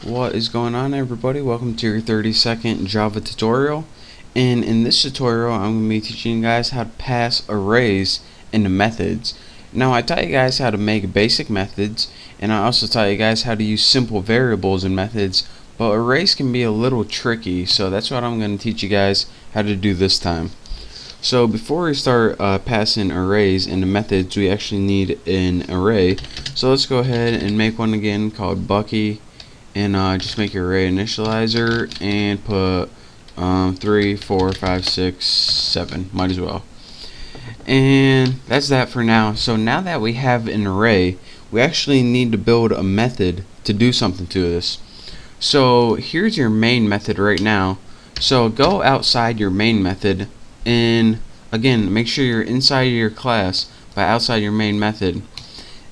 What is going on, everybody? Welcome to your 30-second Java tutorial. And in this tutorial I'm going to be teaching you guys how to pass arrays into methods. Now, I taught you guys how to make basic methods, and I also taught you guys how to use simple variables in methods, but arrays can be a little tricky, so that's what I'm going to teach you guys how to do this time. So before we start passing arrays into methods, we actually need an array. So let's go ahead and make one again called Bucky, and just make your array initializer and put 3, 4, 5, 6, 7. Might as well. And that's that for now. So now that we have an array, we actually need to build a method to do something to this. So here's your main method right now. So go outside your main method, and again, make sure you're inside of your class by outside your main method,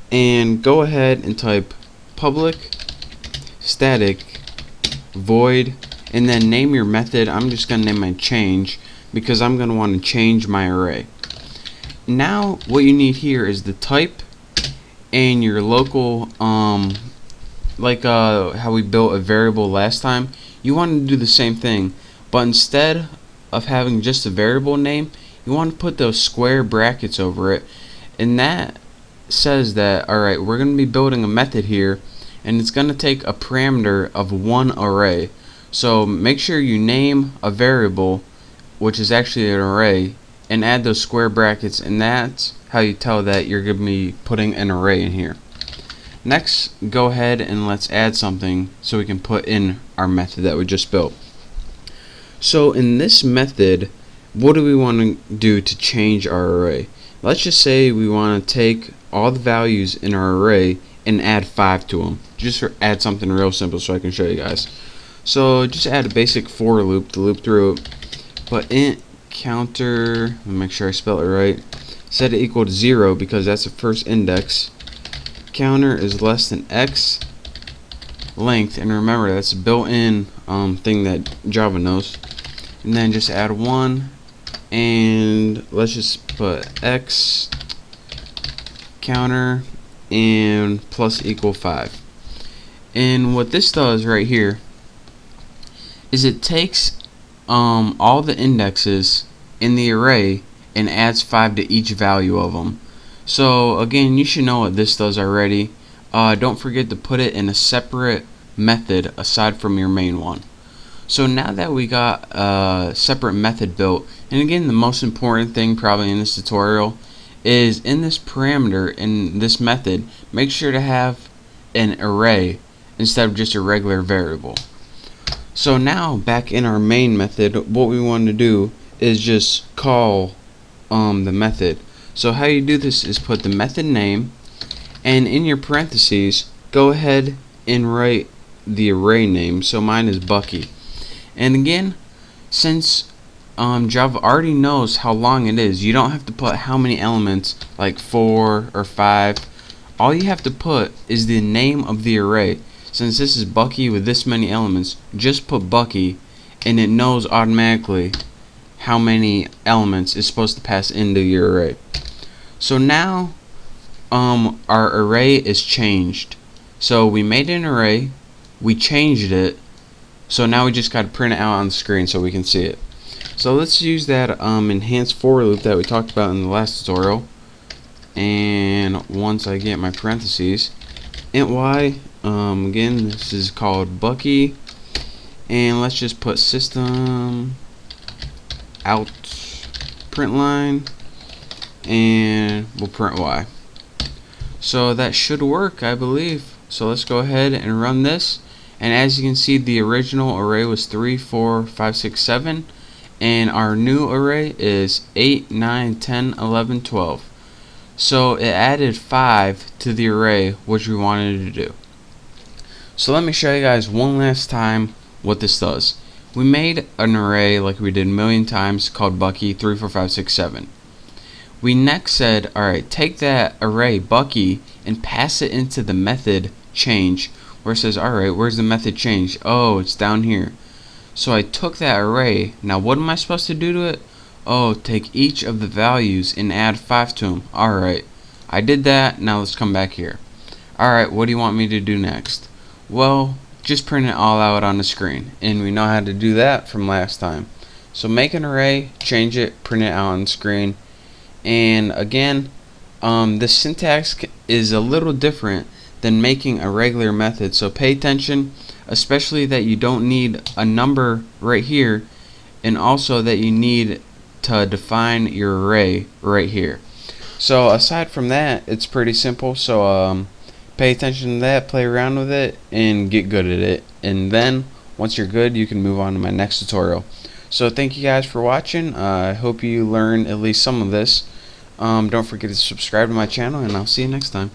and go ahead and type public static void, and then name your method. I'm just going to name my change because I'm going to want to change my array. Now what you need here is the type and your local like how we built a variable last time. You want to do the same thing, but instead of having just a variable name, you want to put those square brackets over it, and that says that alright, we're going to be building a method here, and it's going to take a parameter of one array. So make sure you name a variable, which is actually an array, and add those square brackets, and that's how you tell that you're going to be putting an array in here. Next, go ahead and let's add something so we can put in our method that we just built. So in this method, what do we want to do to change our array? Let's just say we want to take all the values in our array and add 5 to them. Just add something real simple so I can show you guys. So just add a basic for loop to loop through it. But int counter, let me make sure I spell it right, set it equal to 0 because that's the first index. Counter is less than x length, and remember that's a built-in thing that Java knows. And then just add 1, and let's just put x counter and plus equal 5. And what this does right here is it takes all the indexes in the array and adds 5 to each value of them. So again, you should know what this does already. Don't forget to put it in a separate method aside from your main one. So now that we got a separate method built, and again, the most important thing probably in this tutorial is in this parameter, in this method, make sure to have an array instead of just a regular variable. So now back in our main method, what we want to do is just call the method. So how you do this is put the method name, and in your parentheses go ahead and write the array name. So mine is Bucky. And again, since Java already knows how long it is, you don't have to put how many elements, like 4 or 5. All you have to put is the name of the array. Since this is Bucky with this many elements, just put Bucky, and it knows automatically how many elements it's supposed to pass into your array. So now our array is changed. So we made an array, we changed it, so now we just got to print it out on the screen so we can see it. So let's use that enhanced for loop that we talked about in the last tutorial. And once I get my parentheses, int y, again this is called Bucky, and let's just put system out print line, and we'll print y. So that should work, I believe. So let's go ahead and run this, and as you can see, the original array was 3, 4, 5, 6, 7, and our new array is 8, 9, 10, 11, 12. So it added 5 to the array which we wanted to do. So let me show you guys one last time what this does. We made an array like we did a million times called Bucky 3, 4, 5, 6, 7. We next said, alright, take that array Bucky and pass it into the method change, where it says, alright, where's the method change? Oh, it's down here. So I took that array. Now what am I supposed to do to it? Oh, take each of the values and add 5 to them. Alright, I did that. Now let's come back here. Alright, what do you want me to do next? Well, just print it all out on the screen, and we know how to do that from last time. So make an array, change it, print it out on the screen. And again, the syntax is a little different than making a regular method, so pay attention, especially that you don't need a number right here, and also that you need to define your array right here. So aside from that, it's pretty simple. So pay attention to that, play around with it, and get good at it. And then once you're good, you can move on to my next tutorial. So thank you guys for watching. I hope you learned at least some of this. Don't forget to subscribe to my channel, and I'll see you next time.